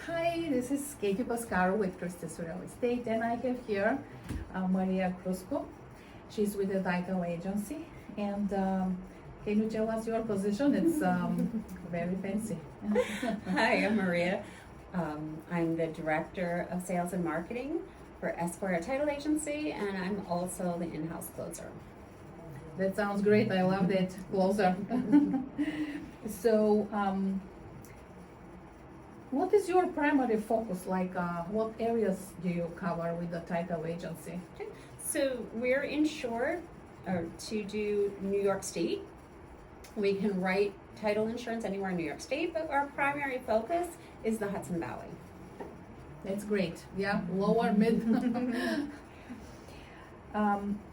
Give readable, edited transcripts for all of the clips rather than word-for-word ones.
Hi, this is Katy Pascaru with Christie Real Estate, and I have here Maria Crusco. She's with the title agency, and can you tell us your position? It's very fancy. Hi, I'm Maria. I'm the Director of Sales and Marketing for Esquire Title Agency, and I'm also the in-house closer. That sounds great. I love that closer. So, what is your primary focus? Like, what areas do you cover with the title agency? So we're insured to do New York State. We can write title insurance anywhere in New York State, but our primary focus is the Hudson Valley. That's great. Yeah, lower, mid.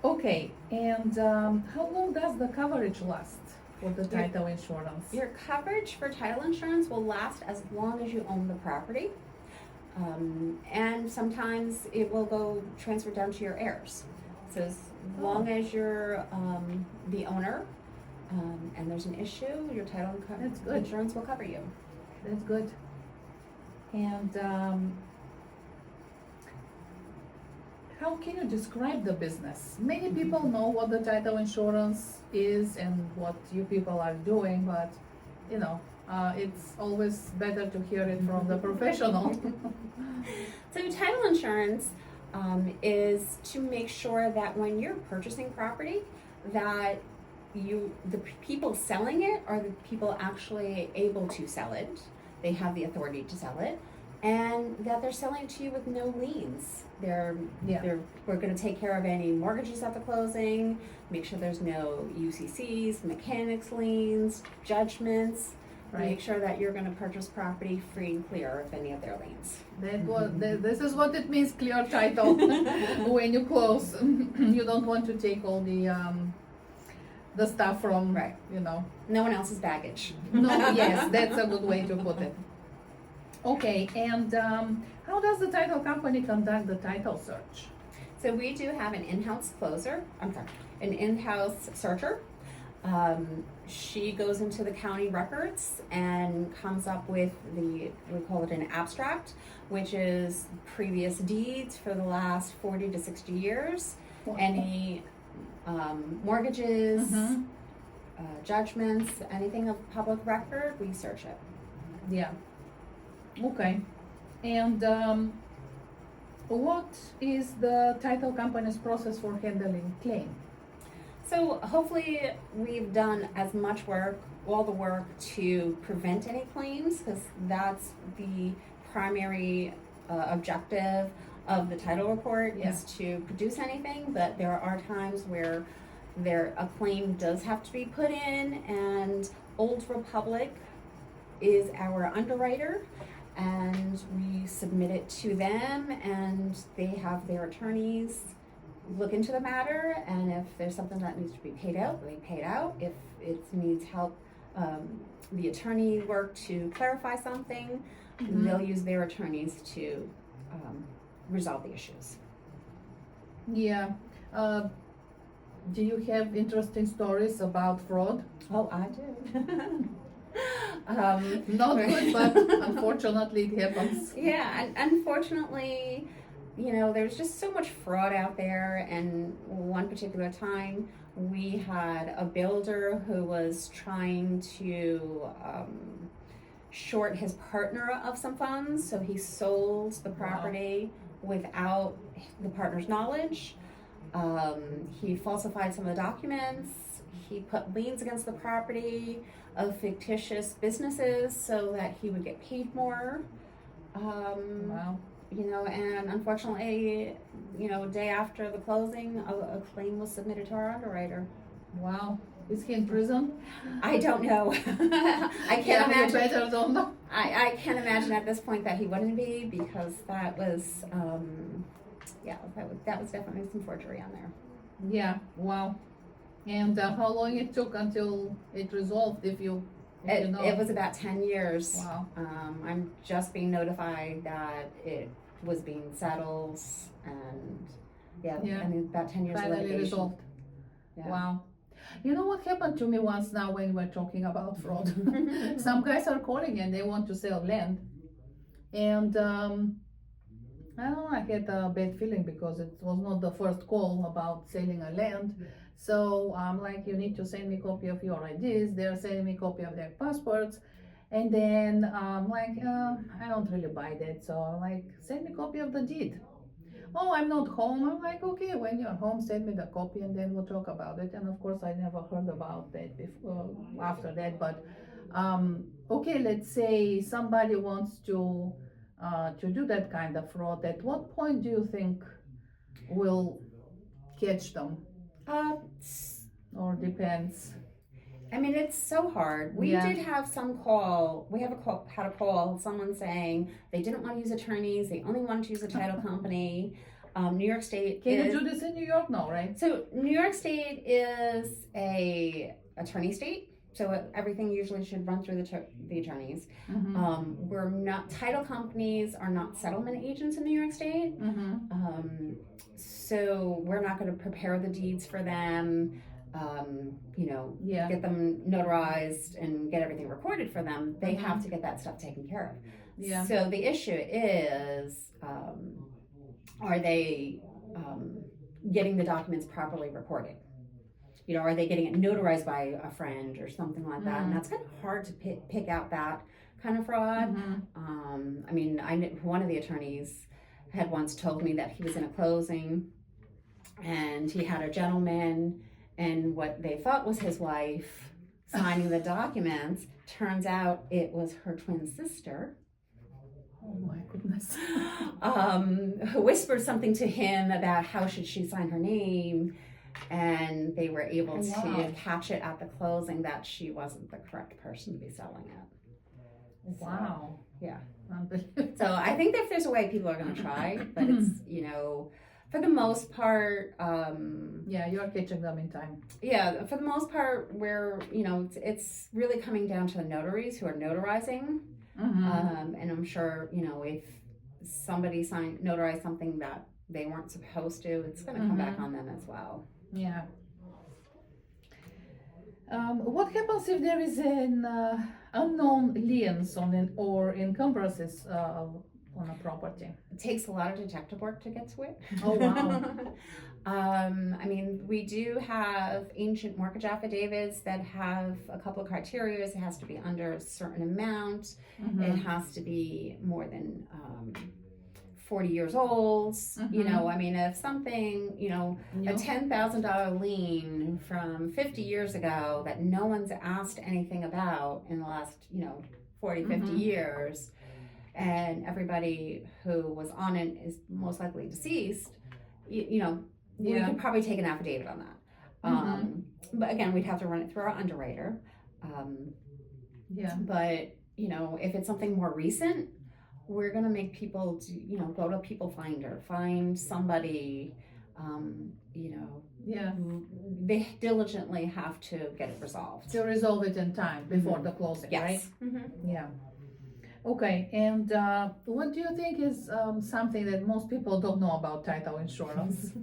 Okay, and how long does the coverage last for the title insurance? Your coverage for title insurance will last as long as you own the property. And sometimes it will go transfer down to your heirs. So as long as you're the owner and there's an issue, your title insurance will cover you. That's good. And how can you describe the business? Many people know what the title insurance is and what you people are doing, but you know, it's always better to hear it from the professional. So title insurance is to make sure that when you're purchasing property, that the people selling it are the people actually able to sell it. They have the authority to sell it, and that they're selling to you with no liens. We're going to take care of any mortgages at the closing, make sure there's no UCCs, mechanics liens, judgments. Right. Make sure that you're going to purchase property free and clear of any of their liens. This is what it means, clear title. When you close, you don't want to take all the stuff from, right. You know. No one else's baggage. No, yes, that's a good way to put it. Okay, and how does the title company conduct the title search? So we do have an in-house an in-house searcher. She goes into the county records and comes up with we call it an abstract, which is previous deeds for the last 40 to 60 years. Wow. Any mortgages, judgments, anything of public record, we search it. Yeah. Okay. And what is the title company's process for handling claim? So hopefully we've done as much work, all the work to prevent any claims, because that's the primary objective of the title report, is to produce anything. But there are times where a claim does have to be put in, and Old Republic is our underwriter, and we submit it to them, and they have their attorneys look into the matter, and if there's something that needs to be paid out, they pay it out. If it needs help, the attorney work to clarify something, they'll use their attorneys to resolve the issues. Yeah. Do you have interesting stories about fraud? Oh, I do. Not good, but unfortunately it happens. Yeah, and unfortunately, you know, there's just so much fraud out there. And one particular time we had a builder who was trying to short his partner of some funds, so he sold the property without the partner's knowledge. He falsified some of the documents. He put liens against the property of fictitious businesses so that he would get paid more. Wow. You know, and unfortunately, you know, a day after the closing, a claim was submitted to our underwriter. Wow. Is he in prison? I don't know. I can't imagine. You better don't know. I can't imagine at this point that he wouldn't be, because that was, that was definitely some forgery on there. Yeah. Wow. And how long it took until it resolved, if you know? It was about 10 years. Wow. I'm just being notified that it was being settled, and I mean, about 10 years of Finally litigation. resolved. Yeah. Wow. You know what happened to me once now when we're talking about fraud? Some guys are calling and they want to sell land. And I don't know, I had a bad feeling because it was not the first call about selling a land. So I'm like, you need to send me a copy of your IDs. They're sending me a copy of their passports. And then I'm like, I don't really buy that. So I'm like, send me a copy of the deed. Oh, I'm not home. I'm like, okay, when you're home, send me the copy and then we'll talk about it. And of course, I never heard about that before, after that. But okay, let's say somebody wants to do that kind of fraud. At what point do you think will catch them? Uh, Or depends. I mean, it's so hard. We Yeah. did have some call. We have had a call. Someone saying they didn't want to use attorneys. They only wanted to use a title company. New York State. Can you do this in New York? No, right? So New York State is a attorney state. So everything usually should run through the attorneys. Mm-hmm. We're not, title companies are not settlement agents in New York State. Mm-hmm. So we're not going to prepare the deeds for them. Yeah. Get them notarized and get everything recorded for them. They have to get that stuff taken care of. Yeah. So the issue is, are they getting the documents properly recorded? Are they getting it notarized by a friend or something like that? And that's kind of hard to pick out that kind of fraud. I mean, one of the attorneys had once told me that he was in a closing and he had a gentleman, and what they thought was his wife signing the documents, turns out it was her twin sister. Oh my goodness. Who whispered something to him about how should she sign her name, and they were able to catch it at the closing that she wasn't the correct person to be selling it. Wow. So, yeah. Unbelievable. So I think that if there's a way, people are going to try, but it's, for the most part, yeah, you're catching them in time. yeah, for the most part, where, it's really coming down to the notaries who are notarizing. And I'm sure, if somebody notarized something that they weren't supposed to, it's going to come back on them as well. Yeah. What happens if there is an unknown liens or encumbrances on a property? It takes a lot of detective work to get to it. Oh, wow. I mean, we do have ancient mortgage affidavits that have a couple of criteria. It has to be under a certain amount. It has to be more than 40 years old. I mean, if something, a $10,000 lien from 50 years ago that no one's asked anything about in the last, 40, 50 years, and everybody who was on it is most likely deceased, we could probably take an affidavit on that. But again, we'd have to run it through our underwriter. But, if it's something more recent, we're going to make people, go to People Finder, find somebody, they diligently have to get it resolved. To resolve it in time before the closing, right? Yeah. Okay, and what do you think is something that most people don't know about title insurance?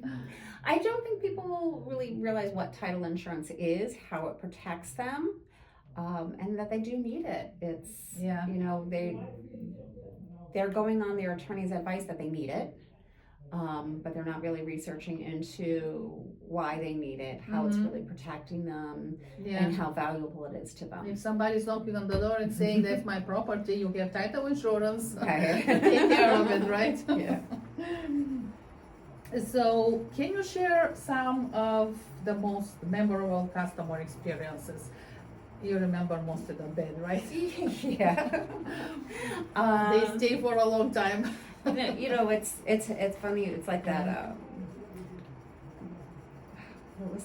I don't think people really realize what title insurance is, how it protects them, and that they do need it. It's, they're going on their attorney's advice that they need it, but they're not really researching into why they need it, how it's really protecting them, and how valuable it is to them. If somebody's knocking on the door and saying, that's my property, you have title insurance, Okay. take care of it, right? Yeah. So, can you share some of the most memorable customer experiences? You remember most of them bad, right? Yeah. They stay for a long time. It's funny. It's like that. What was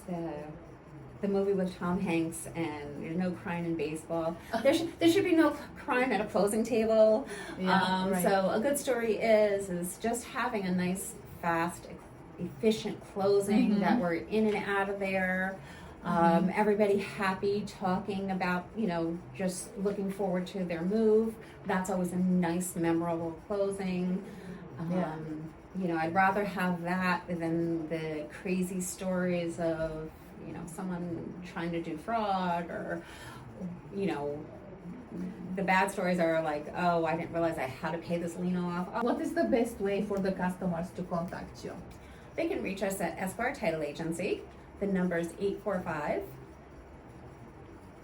the movie with Tom Hanks and there's no crying in baseball? There should be no crying at a closing table. Right. So a good story is just having a nice, fast, efficient closing that we're in and out of there. Everybody happy, talking about, just looking forward to their move. That's always a nice, memorable closing. I'd rather have that than the crazy stories of, someone trying to do fraud or, the bad stories are like, oh, I didn't realize I had to pay this lien off. What is the best way for the customers to contact you? They can reach us at Esquire Title Agency. The number is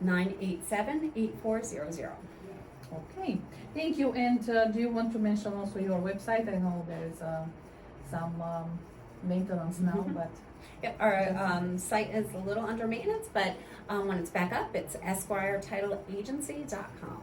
845-987-8400. Okay, thank you. And do you want to mention also your website? I know there is some maintenance now, but Yeah, our site is a little under maintenance, but when it's back up, it's EsquireTitleAgency.com.